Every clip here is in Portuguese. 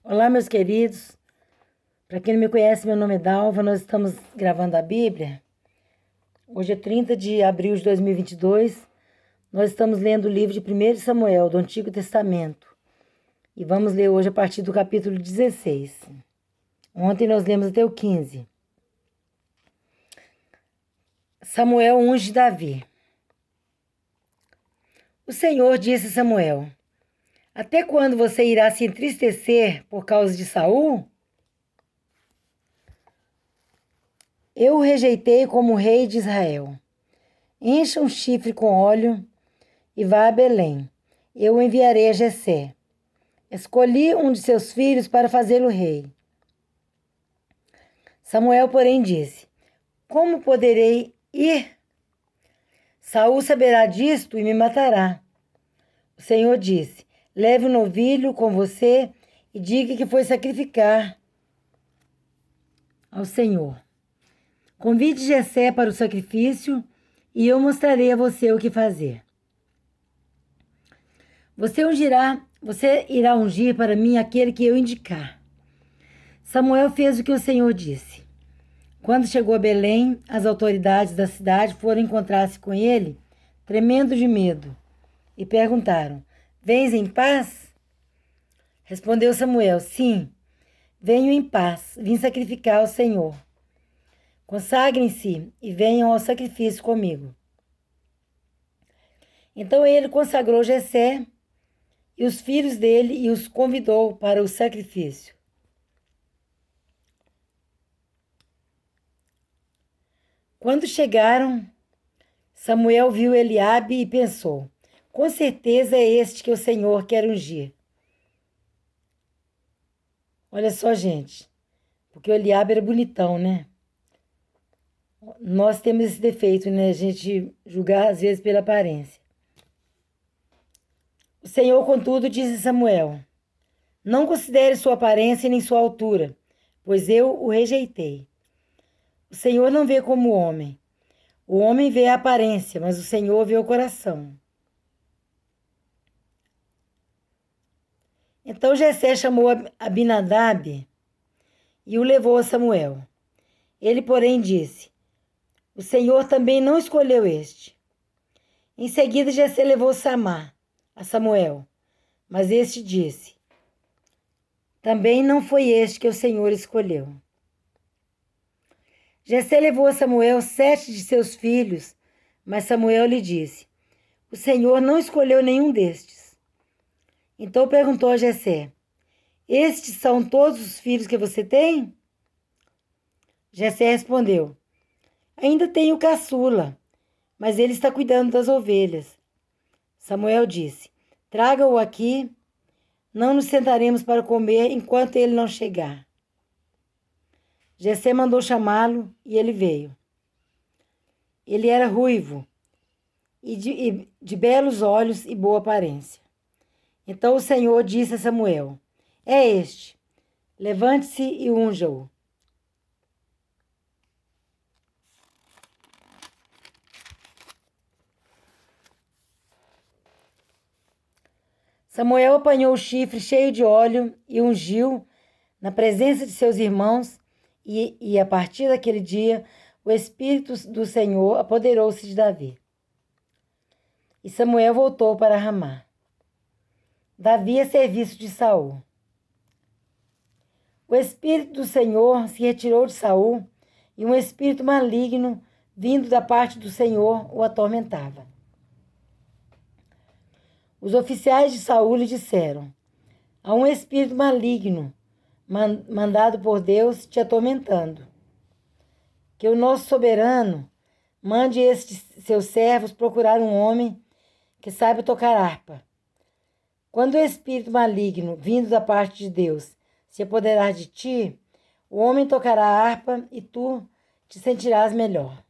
Olá, meus queridos. Para quem não me conhece, meu nome é Dalva. Nós estamos gravando a Bíblia. Hoje é 30 de abril de 2022. Nós estamos lendo o livro de 1 Samuel, do Antigo Testamento. E vamos ler hoje a partir do capítulo 16. Ontem nós lemos até o 15. Samuel unge Davi. O Senhor disse a Samuel: até quando você irá se entristecer por causa de Saul? Eu o rejeitei como rei de Israel. Encha um chifre com óleo e vá a Belém. Eu o enviarei a Jessé. Escolhi um de seus filhos para fazê-lo rei. Samuel, porém, disse: como poderei ir? Saul saberá disto e me matará. O Senhor disse: leve o novilho com você e diga que foi sacrificar ao Senhor. Convide Jessé para o sacrifício e eu mostrarei a você o que fazer. Você irá ungir para mim aquele que eu indicar. Samuel fez o que o Senhor disse. Quando chegou a Belém, as autoridades da cidade foram encontrar-se com ele, tremendo de medo, e perguntaram: vens em paz? Respondeu Samuel: sim, venho em paz, vim sacrificar ao Senhor. Consagrem-se e venham ao sacrifício comigo. Então ele consagrou Jessé e os filhos dele e os convidou para o sacrifício. Quando chegaram, Samuel viu Eliabe e pensou: com certeza é este que o Senhor quer ungir. Olha só, gente, porque o Eliabe era bonitão, né? Nós temos esse defeito, né? A gente julgar às vezes pela aparência. O Senhor, contudo, disse a Samuel: não considere sua aparência nem sua altura, pois eu o rejeitei. O Senhor não vê como o homem. O homem vê a aparência, mas o Senhor vê o coração. Então Jessé chamou Abinadab e o levou a Samuel. Ele, porém, disse: o Senhor também não escolheu este. Em seguida, Jessé levou Samá a Samuel, mas este disse: também não foi este que o Senhor escolheu. Jessé levou a Samuel 7 de seus filhos, mas Samuel lhe disse: o Senhor não escolheu nenhum destes. Então perguntou a Jessé: estes são todos os filhos que você tem? Jessé respondeu: ainda tenho o caçula, mas ele está cuidando das ovelhas. Samuel disse: traga-o aqui, não nos sentaremos para comer enquanto ele não chegar. Jessé mandou chamá-lo e ele veio. Ele era ruivo e de belos olhos e boa aparência. Então o Senhor disse a Samuel: é este, levante-se e unja-o. Samuel apanhou o chifre cheio de óleo e ungiu na presença de seus irmãos, e a partir daquele dia o Espírito do Senhor apoderou-se de Davi. E Samuel voltou para Ramá. Davi a serviço de Saul. O Espírito do Senhor se retirou de Saul, e um espírito maligno, vindo da parte do Senhor, o atormentava. Os oficiais de Saul lhe disseram: há um espírito maligno, mandado por Deus, te atormentando. Que o nosso soberano mande estes seus servos procurar um homem que saiba tocar harpa. Quando o espírito maligno, vindo da parte de Deus, se apoderar de ti, o homem tocará a harpa e tu te sentirás melhor.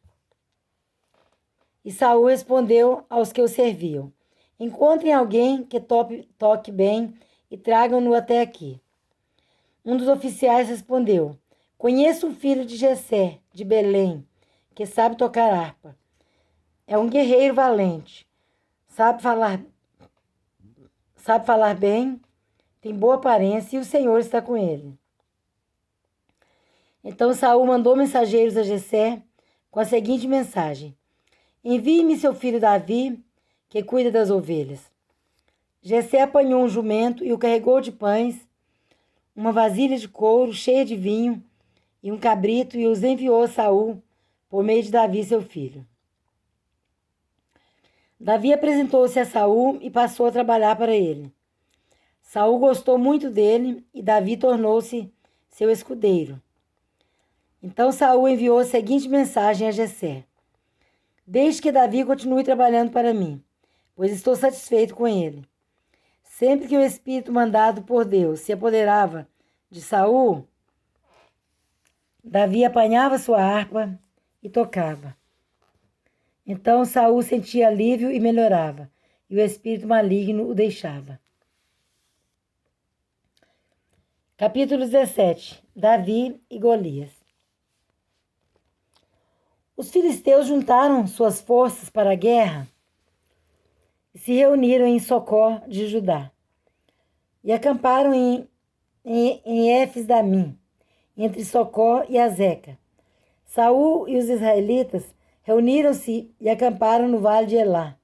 E Saul respondeu aos que o serviam: encontrem alguém que toque bem e tragam-no até aqui. Um dos oficiais respondeu: conheço um filho de Jessé, de Belém, que sabe tocar harpa. É um guerreiro valente, sabe falar bem, tem boa aparência e o Senhor está com ele. Então Saul mandou mensageiros a Jessé com a seguinte mensagem: envie-me seu filho Davi, que cuida das ovelhas. Jessé apanhou um jumento e o carregou de pães, uma vasilha de couro cheia de vinho e um cabrito, e os enviou a Saul por meio de Davi, seu filho. Davi apresentou-se a Saul e passou a trabalhar para ele. Saul gostou muito dele e Davi tornou-se seu escudeiro. Então Saul enviou a seguinte mensagem a Jessé: deixe que Davi continue trabalhando para mim, pois estou satisfeito com ele. Sempre que o espírito mandado por Deus se apoderava de Saul, Davi apanhava sua harpa e tocava. Então Saul sentia alívio e melhorava, e o espírito maligno o deixava. Capítulo 17. Davi e Golias. Os filisteus juntaram suas forças para a guerra e se reuniram em Socó de Judá e acamparam em Éfes-Damim, entre Socó e Azeca. Saul e os israelitas reuniram-se e acamparam no vale de Elá,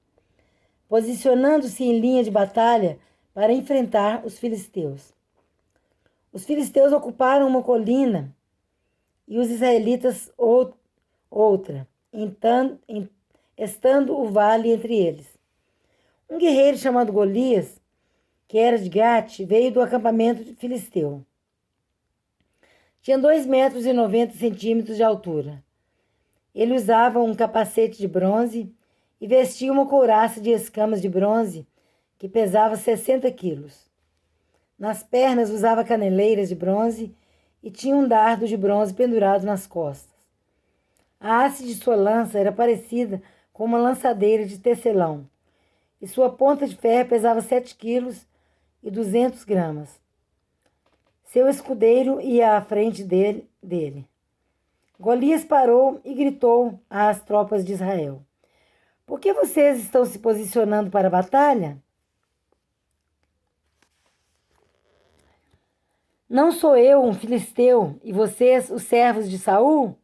posicionando-se em linha de batalha para enfrentar os filisteus. Os filisteus ocuparam uma colina e os israelitas outra, estando o vale entre eles. Um guerreiro chamado Golias, que era de Gate, veio do acampamento filisteu. Tinha 2,90 metros de altura. Ele usava um capacete de bronze e vestia uma couraça de escamas de bronze que pesava 60 quilos. Nas pernas usava caneleiras de bronze e tinha um dardo de bronze pendurado nas costas. A haste de sua lança era parecida com uma lançadeira de tecelão, e sua ponta de ferro pesava 7 quilos e 200 gramas. Seu escudeiro ia à frente dele. Golias parou e gritou às tropas de Israel: por que vocês estão se posicionando para a batalha? Não sou eu um filisteu e vocês os servos de Saul?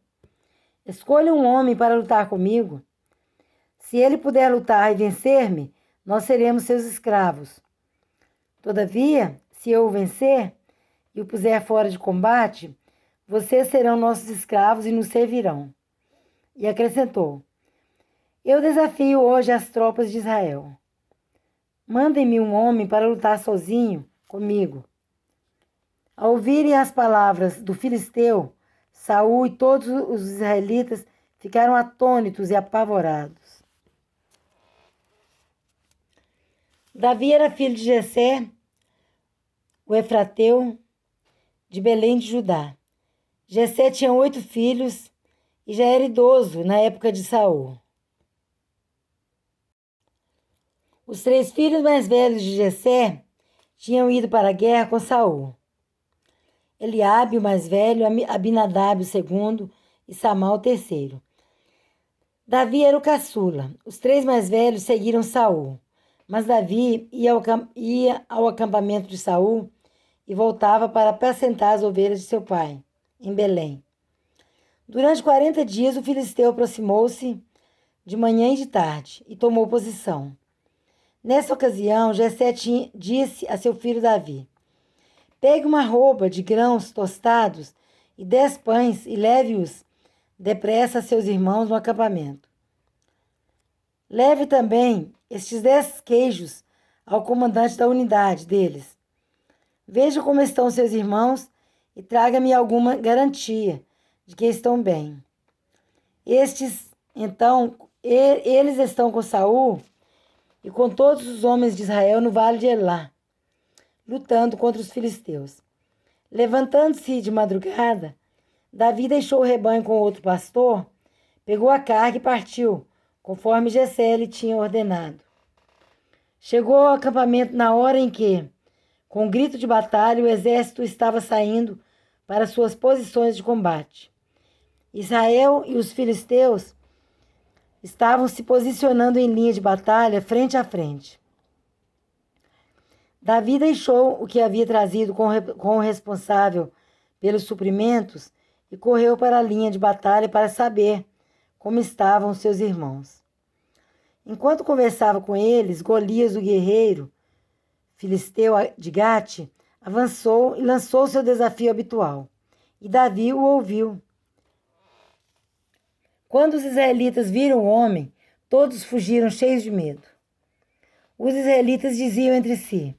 Escolha um homem para lutar comigo. Se ele puder lutar e vencer-me, nós seremos seus escravos. Todavia, se eu o vencer e o puser fora de combate, vocês serão nossos escravos e nos servirão. E acrescentou: eu desafio hoje as tropas de Israel. Mandem-me um homem para lutar sozinho comigo. Ao ouvirem as palavras do filisteu, Saul e todos os israelitas ficaram atônitos e apavorados. Davi era filho de Jessé, o efrateu, de Belém de Judá. Jessé tinha 8 filhos e já era idoso na época de Saul. Os 3 filhos mais velhos de Jessé tinham ido para a guerra com Saul: Eliabe, o mais velho, Abinadab, o segundo, e Samá, o terceiro. Davi era o caçula. Os 3 mais velhos seguiram Saul, mas Davi ia ao acampamento de Saul e voltava para apacentar as ovelhas de seu pai, em Belém. Durante 40 dias, o filisteu aproximou-se de manhã e de tarde e tomou posição. Nessa ocasião, Jessé disse a seu filho Davi: pegue uma arroba de grãos tostados e 10 pães e leve-os depressa a seus irmãos no acampamento. Leve também estes 10 queijos ao comandante da unidade deles. Veja como estão seus irmãos e traga-me alguma garantia de que estão bem. Eles estão com Saul e com todos os homens de Israel no vale de Elá, lutando contra os filisteus. Levantando-se de madrugada, Davi deixou o rebanho com outro pastor, pegou a carga e partiu, conforme Jessé lhe tinha ordenado. Chegou ao acampamento na hora em que, com um grito de batalha, o exército estava saindo para suas posições de combate. Israel e os filisteus estavam se posicionando em linha de batalha, frente a frente. Davi deixou o que havia trazido com o responsável pelos suprimentos e correu para a linha de batalha para saber como estavam seus irmãos. Enquanto conversava com eles, Golias, o guerreiro filisteu de Gate, avançou e lançou seu desafio habitual. E Davi o ouviu. Quando os israelitas viram o homem, todos fugiram cheios de medo. Os israelitas diziam entre si: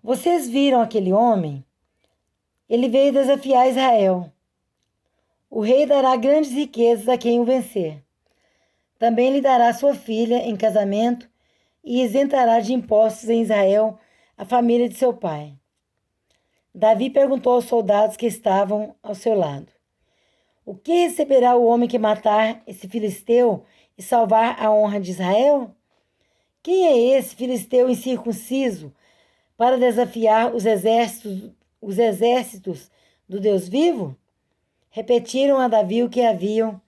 Vocês viram aquele homem? Ele veio desafiar Israel. O rei dará grandes riquezas a quem o vencer. Também lhe dará sua filha em casamento e isentará de impostos em Israel a família de seu pai. Davi perguntou aos soldados que estavam ao seu lado: O que receberá o homem que matar esse filisteu e salvar a honra de Israel? Quem é esse filisteu incircunciso para desafiar os exércitos do Deus vivo? Repetiram a Davi o que haviam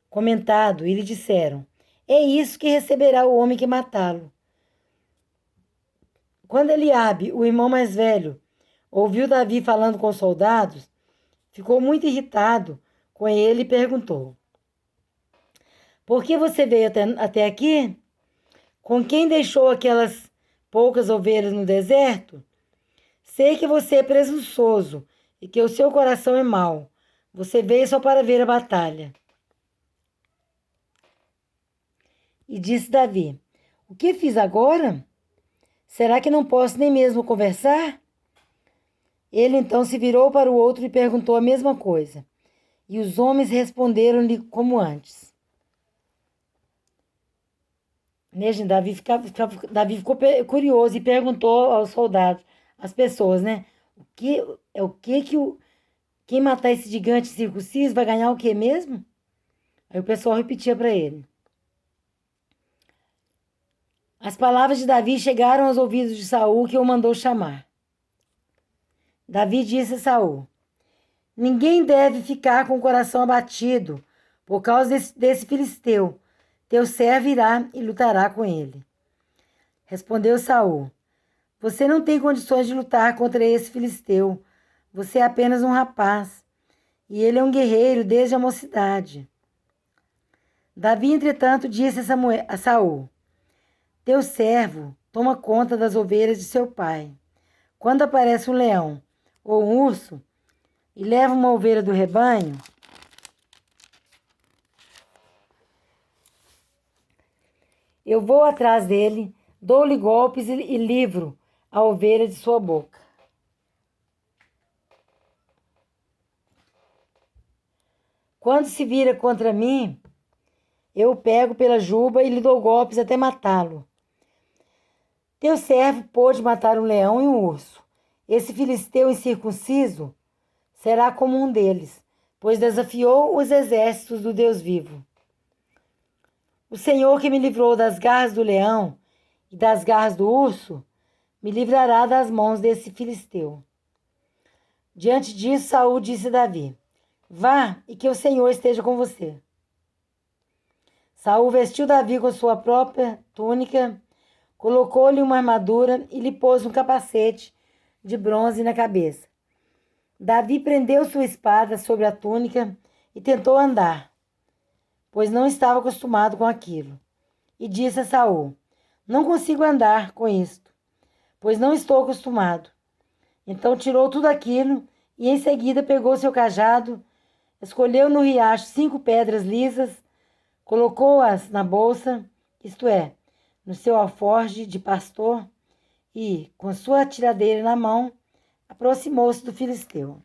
comentado e lhe disseram: É isso que receberá o homem que matá-lo. Quando Eliabe, o irmão mais velho, ouviu Davi falando com os soldados, ficou muito irritado com ele e perguntou: Por que você veio até aqui? Com quem deixou aquelas poucas ovelhas no deserto? Sei que você é presunçoso e que o seu coração é mau. Você veio só para ver a batalha. E disse Davi: O que fiz agora? Será que não posso nem mesmo conversar? Ele então se virou para o outro e perguntou a mesma coisa. E os homens responderam-lhe como antes. Davi ficou curioso e perguntou aos soldados, às pessoas, né? Quem matar esse gigante circunciso vai ganhar o quê mesmo? Aí o pessoal repetia para ele. As palavras de Davi chegaram aos ouvidos de Saul, que o mandou chamar. Davi disse a Saul: Ninguém deve ficar com o coração abatido por causa desse filisteu. Teu servo irá e lutará com ele. Respondeu Saul: Você não tem condições de lutar contra esse filisteu. Você é apenas um rapaz, e ele é um guerreiro desde a mocidade. Davi, entretanto, disse a Saul: Teu servo toma conta das ovelhas de seu pai. Quando aparece um leão ou um urso e leva uma ovelha do rebanho, eu vou atrás dele, dou-lhe golpes e livro a ovelha de sua boca. Quando se vira contra mim, eu o pego pela juba e lhe dou golpes até matá-lo. Teu servo pôde matar um leão e um urso. Esse filisteu incircunciso será como um deles, pois desafiou os exércitos do Deus vivo. O Senhor que me livrou das garras do leão e das garras do urso, me livrará das mãos desse filisteu. Diante disso, Saul disse a Davi: Vá e que o Senhor esteja com você. Saul vestiu Davi com sua própria túnica, colocou-lhe uma armadura e lhe pôs um capacete de bronze na cabeça. Davi prendeu sua espada sobre a túnica e tentou andar, pois não estava acostumado com aquilo. E disse a Saul: Não consigo andar com isto, pois não estou acostumado. Então tirou tudo aquilo e em seguida pegou seu cajado, escolheu no riacho 5 pedras lisas, colocou-as na bolsa, isto é, no seu alforje de pastor, e, com sua tiradeira na mão, aproximou-se do filisteu.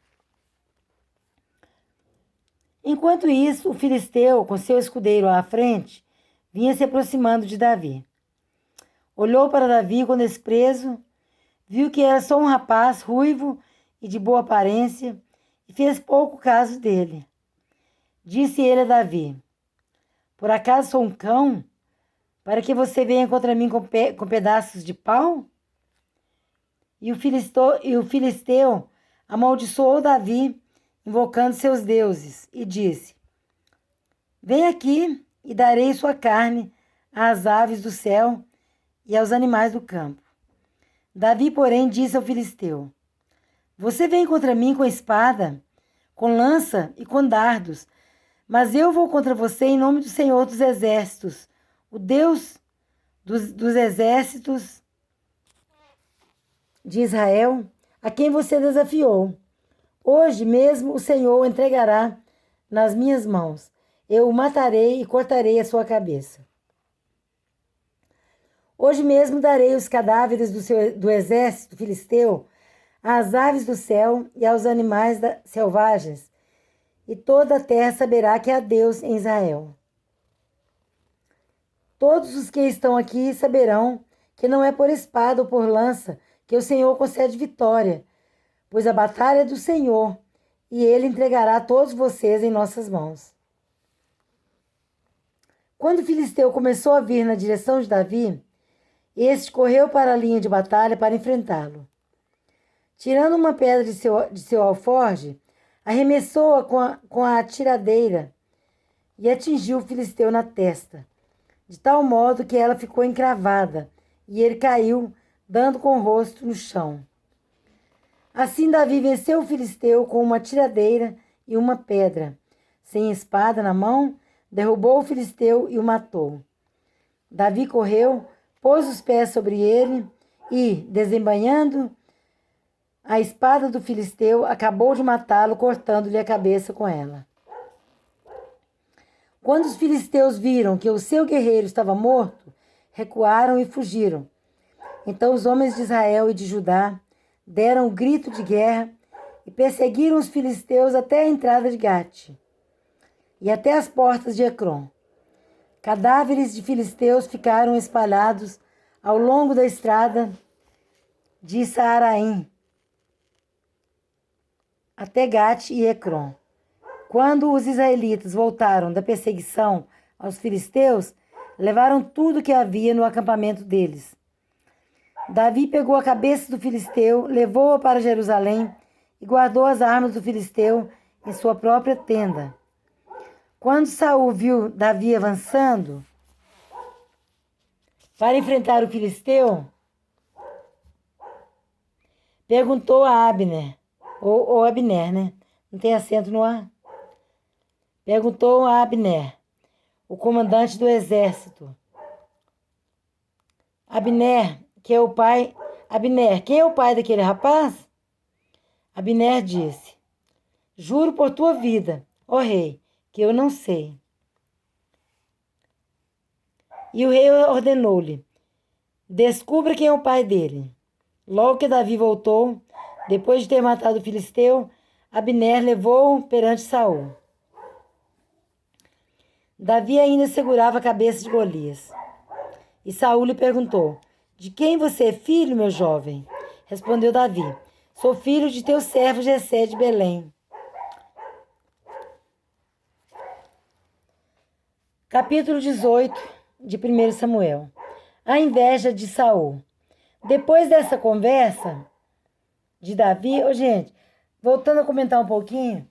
Enquanto isso, o filisteu, com seu escudeiro à frente, vinha se aproximando de Davi. Olhou para Davi com desprezo, viu que era só um rapaz ruivo e de boa aparência, e fez pouco caso dele. Disse ele a Davi: Por acaso sou um cão, para que você venha contra mim com pedaços de pau? E o filisteu amaldiçoou Davi, invocando seus deuses, e disse: Vem aqui e darei sua carne às aves do céu e aos animais do campo. Davi, porém, disse ao filisteu: Você vem contra mim com espada, com lança e com dardos, mas eu vou contra você em nome do Senhor dos Exércitos, o Deus dos exércitos de Israel, a quem você desafiou. Hoje mesmo o Senhor o entregará nas minhas mãos. Eu o matarei e cortarei a sua cabeça. Hoje mesmo darei os cadáveres do exército filisteu às aves do céu e aos animais selvagens, e toda a terra saberá que há Deus em Israel. Todos os que estão aqui saberão que não é por espada ou por lança que o Senhor concede vitória, pois a batalha é do Senhor, e ele entregará todos vocês em nossas mãos. Quando o filisteu começou a vir na direção de Davi, este correu para a linha de batalha para enfrentá-lo. Tirando uma pedra de seu alforje, arremessou-a com a tiradeira e atingiu o filisteu na testa, de tal modo que ela ficou encravada, e ele caiu, dando com o rosto no chão. Assim Davi venceu o filisteu com uma tiradeira e uma pedra. Sem espada na mão, derrubou o filisteu e o matou. Davi correu, pôs os pés sobre ele e, desembainhando a espada do filisteu, acabou de matá-lo, cortando-lhe a cabeça com ela. Quando os filisteus viram que o seu guerreiro estava morto, recuaram e fugiram. Então os homens de Israel e de Judá deram um grito de guerra e perseguiram os filisteus até a entrada de Gate e até as portas de Ecrom. Cadáveres de filisteus ficaram espalhados ao longo da estrada de Saaraim até Gate e Ecrom. Quando os israelitas voltaram da perseguição aos filisteus, levaram tudo que havia no acampamento deles. Davi pegou a cabeça do filisteu, levou-a para Jerusalém e guardou as armas do filisteu em sua própria tenda. Quando Saul viu Davi avançando para enfrentar o filisteu, perguntou a Abner, ou Abner, né? Não tem acento no A. Perguntou a Abner, o comandante do exército. Abner, quem é o pai daquele rapaz? Abner disse: Juro por tua vida, ó rei, que eu não sei. E o rei ordenou-lhe: Descubra quem é o pai dele. Logo que Davi voltou, depois de ter matado o filisteu, Abner levou-o perante Saul. Davi ainda segurava a cabeça de Golias. E Saul lhe perguntou: De quem você é filho, meu jovem? Respondeu Davi: Sou filho de teu servo Jessé de Belém. Capítulo 18 de 1 Samuel. A inveja de Saul. Depois dessa conversa de Davi, gente, voltando a comentar um pouquinho,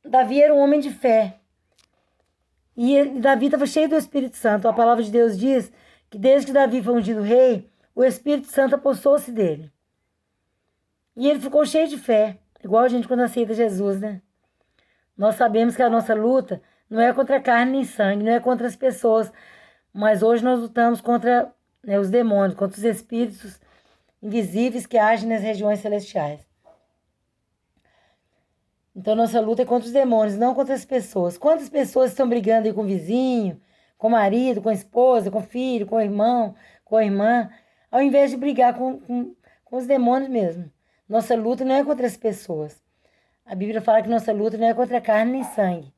Davi era um homem de fé. E Davi estava cheio do Espírito Santo. A palavra de Deus diz que desde que Davi foi ungido rei, o Espírito Santo apossou-se dele. E ele ficou cheio de fé, igual a gente quando aceita Jesus, né? Nós sabemos que a nossa luta não é contra carne nem sangue, não é contra as pessoas, mas hoje nós lutamos contra, né, os demônios, contra os espíritos invisíveis que agem nas regiões celestiais. Então, nossa luta é contra os demônios, não contra as pessoas. Quantas pessoas estão brigando aí com o vizinho, com o marido, com a esposa, com o filho, com o irmão, com a irmã, ao invés de brigar com os demônios mesmo. Nossa luta não é contra as pessoas. A Bíblia fala que nossa luta não é contra carne nem sangue,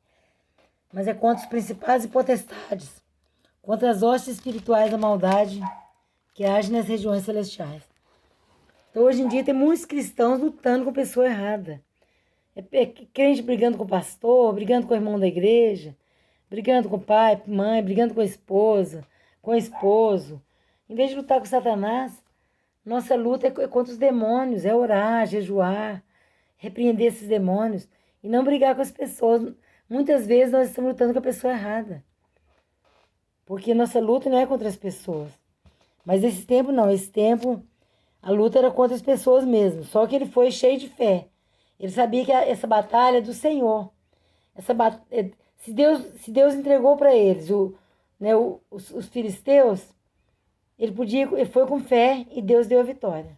mas é contra os principados e potestades, contra as hostes espirituais da maldade que agem nas regiões celestiais. Então, hoje em dia, tem muitos cristãos lutando com a pessoa errada. É crente brigando com o pastor, brigando com o irmão da igreja, brigando com o pai, mãe, brigando com a esposa, com o esposo. Em vez de lutar com Satanás, nossa luta é contra os demônios, é orar, jejuar, repreender esses demônios e não brigar com as pessoas. Muitas vezes nós estamos lutando com a pessoa errada, porque nossa luta não é contra as pessoas, Mas esse tempo não, esse tempo a luta era contra as pessoas mesmo. Só que ele foi cheio de fé. Ele sabia que essa batalha é do Senhor. Se Deus entregou para eles os filisteus, ele foi com fé e Deus deu a vitória.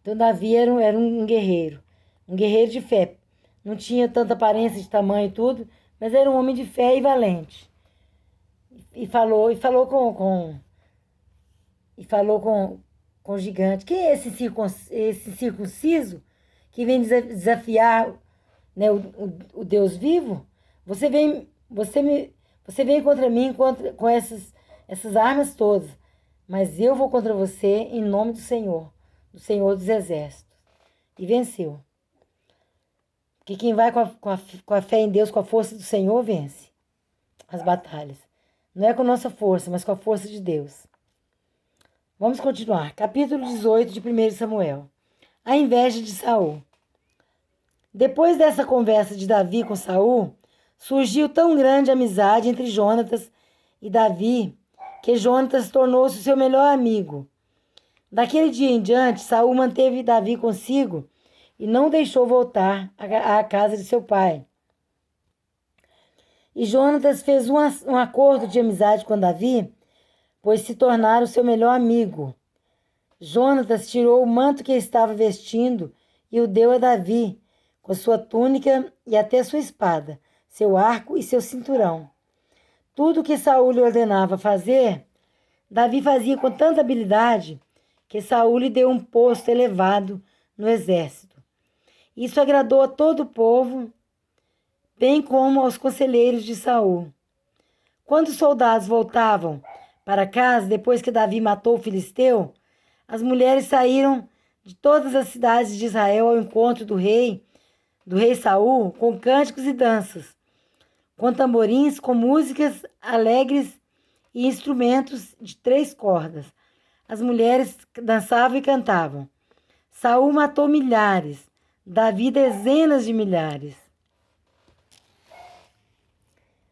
Então Davi era um guerreiro de fé. Não tinha tanta aparência de tamanho e tudo, mas era um homem de fé e valente. E falou com o gigante. Quem é esse circunciso que vem desafiar, né, o Deus vivo? Você vem contra mim com essas armas todas, mas eu vou contra você em nome do Senhor dos Exércitos. E venceu. Porque quem vai com a fé em Deus, com a força do Senhor, vence as batalhas. Não é com a nossa força, mas com a força de Deus. Vamos continuar. Capítulo 18 de 1 Samuel. A inveja de Saul. Depois dessa conversa de Davi com Saul, surgiu tão grande amizade entre Jonatas e Davi, que Jonatas tornou-se seu melhor amigo. Daquele dia em diante, Saul manteve Davi consigo e não deixou voltar à casa de seu pai. E Jonatas fez um acordo de amizade com Davi, pois se tornara o seu melhor amigo. Jonatas tirou o manto que estava vestindo e o deu a Davi, com sua túnica e até sua espada, seu arco e seu cinturão. Tudo o que Saul lhe ordenava fazer, Davi fazia com tanta habilidade que Saul lhe deu um posto elevado no exército. Isso agradou a todo o povo, bem como aos conselheiros de Saul. Quando os soldados voltavam para casa, depois que Davi matou o filisteu, as mulheres saíram de todas as cidades de Israel ao encontro do rei Saul, com cânticos e danças, com tamborins, com músicas alegres e instrumentos de 3 cordas. As mulheres dançavam e cantavam. Saul matou milhares, Davi dezenas de milhares.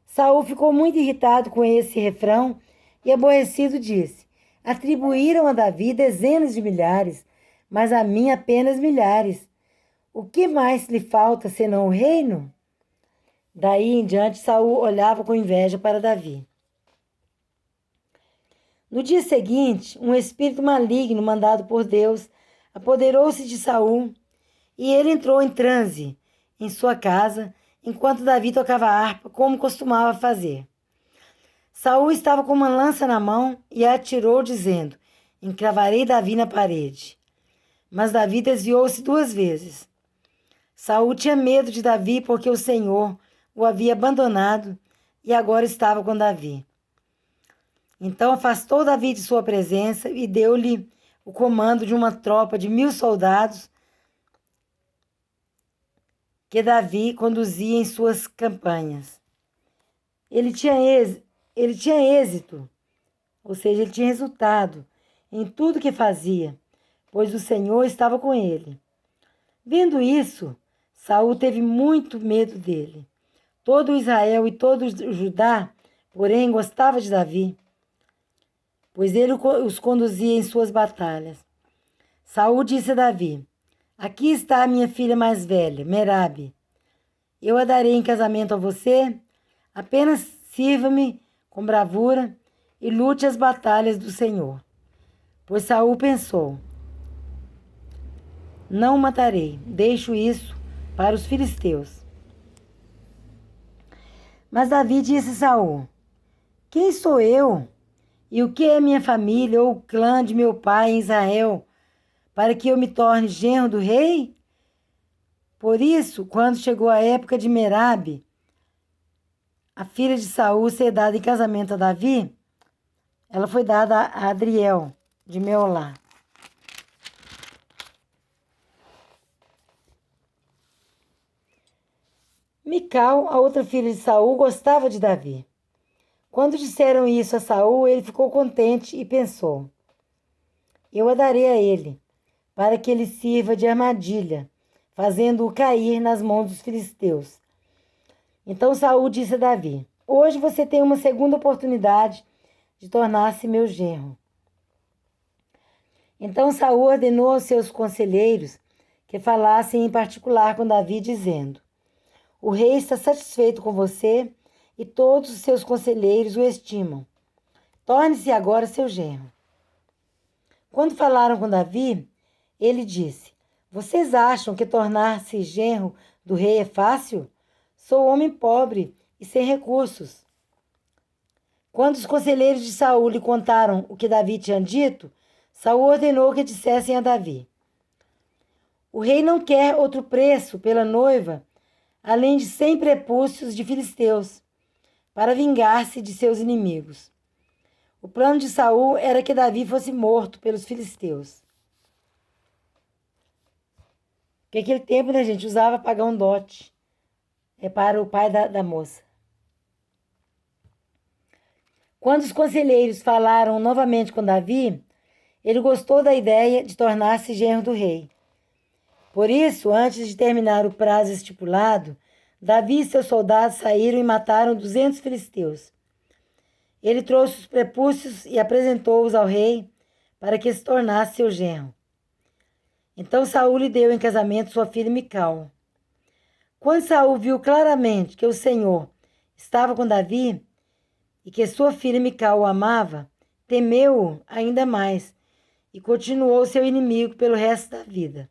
Saul ficou muito irritado com esse refrão e aborrecido disse: atribuíram a Davi dezenas de milhares, mas a mim apenas milhares. O que mais lhe falta senão o reino? Daí em diante, Saul olhava com inveja para Davi. No dia seguinte, um espírito maligno mandado por Deus apoderou-se de Saul e ele entrou em transe em sua casa enquanto Davi tocava harpa, como costumava fazer. Saul estava com uma lança na mão e a atirou, dizendo: encravarei Davi na parede. Mas Davi desviou-se 2 vezes. Saul tinha medo de Davi porque o Senhor o havia abandonado e agora estava com Davi. Então afastou Davi de sua presença e deu-lhe o comando de uma tropa de 1000 soldados que Davi conduzia em suas campanhas. Ele tinha êxito, ou seja, ele tinha resultado em tudo que fazia, pois o Senhor estava com ele. Vendo isso, Saul teve muito medo dele. Todo Israel e todo o Judá, porém, gostava de Davi, pois ele os conduzia em suas batalhas. Saul disse a Davi: aqui está a minha filha mais velha, Merabe. Eu a darei em casamento a você, apenas sirva-me com bravura e lute as batalhas do Senhor. Pois Saul pensou: não o matarei, deixo isso para os filisteus. Mas Davi disse a Saul: quem sou eu? E o que é minha família ou o clã de meu pai em Israel, para que eu me torne genro do rei? Por isso, quando chegou a época de Merabe, a filha de Saul, ser dada em casamento a Davi, ela foi dada a Adriel, de Meolá. Mical, a outra filha de Saul, gostava de Davi. Quando disseram isso a Saul, ele ficou contente e pensou: eu a darei a ele, para que ele sirva de armadilha, fazendo-o cair nas mãos dos filisteus. Então Saul disse a Davi: hoje você tem uma segunda oportunidade de tornar-se meu genro. Então Saul ordenou aos seus conselheiros que falassem em particular com Davi, dizendo: o rei está satisfeito com você e todos os seus conselheiros o estimam. Torne-se agora seu genro. Quando falaram com Davi, ele disse: vocês acham que tornar-se genro do rei é fácil? Sou homem pobre e sem recursos. Quando os conselheiros de Saul lhe contaram o que Davi tinha dito, Saul ordenou que dissessem a Davi: o rei não quer outro preço pela noiva, além de 100 prepúcios de filisteus, para vingar-se de seus inimigos. O plano de Saul era que Davi fosse morto pelos filisteus. Porque naquele tempo, né, gente, usava pagar um dote para o pai da moça. Quando os conselheiros falaram novamente com Davi, ele gostou da ideia de tornar-se genro do rei. Por isso, antes de terminar o prazo estipulado, Davi e seus soldados saíram e mataram 200 filisteus. Ele trouxe os prepúcios e apresentou-os ao rei para que se tornasse seu genro. Então Saul lhe deu em casamento sua filha Mical. Quando Saul viu claramente que o Senhor estava com Davi e que sua filha Mical o amava, temeu-o ainda mais e continuou seu inimigo pelo resto da vida.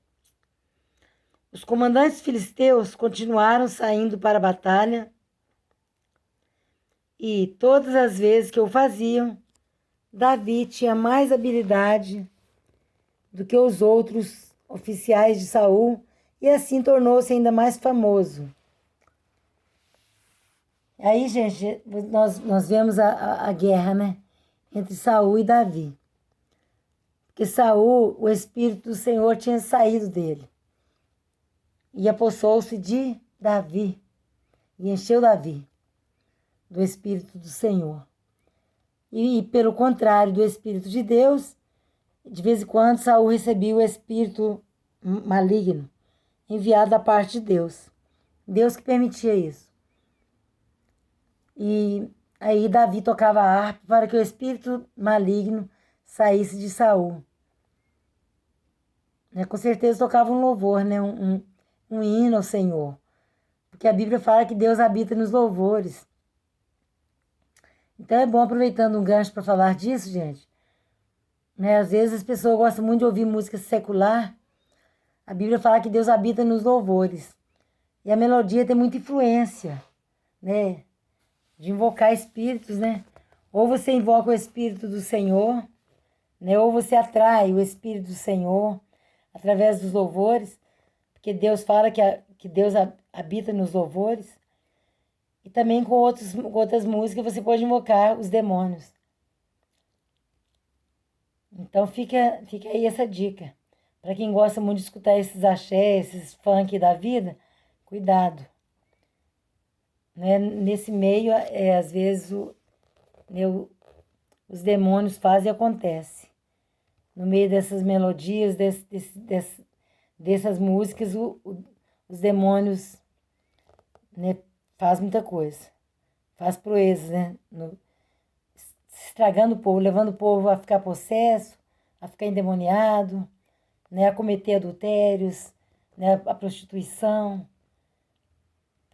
Os comandantes filisteus continuaram saindo para a batalha e, todas as vezes que o faziam, Davi tinha mais habilidade do que os outros oficiais de Saul e assim tornou-se ainda mais famoso. Aí, gente, nós vemos a guerra, né, entre Saul e Davi. Porque Saul, o Espírito do Senhor tinha saído dele e apossou-se de Davi e encheu Davi do Espírito do Senhor. E pelo contrário do Espírito de Deus, de vez em quando Saul recebia o espírito maligno enviado da parte de Deus. Deus que permitia isso. E aí Davi tocava a harpa para que o espírito maligno saísse de Saul. Com certeza tocava um louvor, né? Um hino ao Senhor. Porque a Bíblia fala que Deus habita nos louvores. Então é bom, aproveitando um gancho para falar disso, gente. Às vezes as pessoas gostam muito de ouvir música secular. A Bíblia fala que Deus habita nos louvores. E a melodia tem muita influência, né? De invocar espíritos, né? Ou você invoca o Espírito do Senhor, né? Ou você atrai o Espírito do Senhor através dos louvores. Porque Deus fala que Deus habita nos louvores. E também com outras músicas você pode invocar os demônios. Então fica aí essa dica. Para quem gosta muito de escutar esses axé, esses funk da vida, cuidado. Nesse meio, às vezes, os demônios fazem e acontece. No meio dessas melodias, dessas músicas, os demônios, né, fazem muita coisa. Faz proezas, né? Estragando o povo, levando o povo a ficar possesso, a ficar endemoniado, né, a cometer adultérios, né, a prostituição,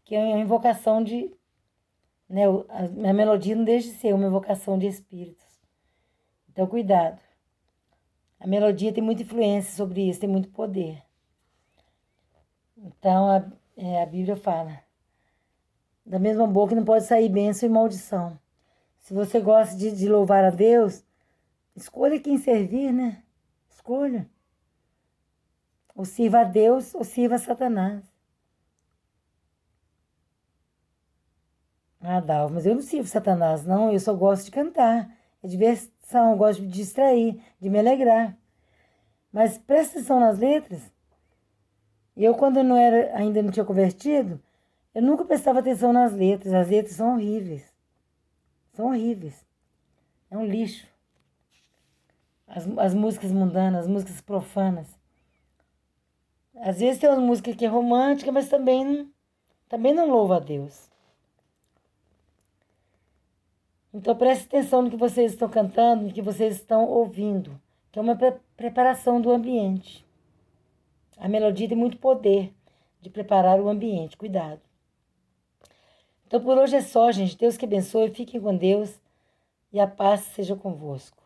que é uma invocação de... Né, a melodia não deixa de ser uma invocação de espíritos. Então, cuidado. A melodia tem muita influência sobre isso, tem muito poder. Então, a Bíblia fala: da mesma boca não pode sair bênção e maldição. Se você gosta de louvar a Deus, escolha quem servir, né? Escolha. Ou sirva a Deus ou sirva a Satanás. Ah, Dalva, mas eu não sirvo Satanás, não. Eu só gosto de cantar. É diversão, eu gosto de me distrair, de me alegrar. Mas presta atenção nas letras. Eu, quando eu ainda não tinha convertido, eu nunca prestava atenção nas letras. As letras são horríveis. São horríveis. É um lixo. As músicas mundanas, as músicas profanas. Às vezes tem uma música que é romântica, mas também não louva a Deus. Então preste atenção no que vocês estão cantando, no que vocês estão ouvindo, que é uma preparação do ambiente. A melodia tem muito poder de preparar o ambiente, cuidado. Então por hoje é só, gente. Deus que abençoe, fiquem com Deus e a paz seja convosco.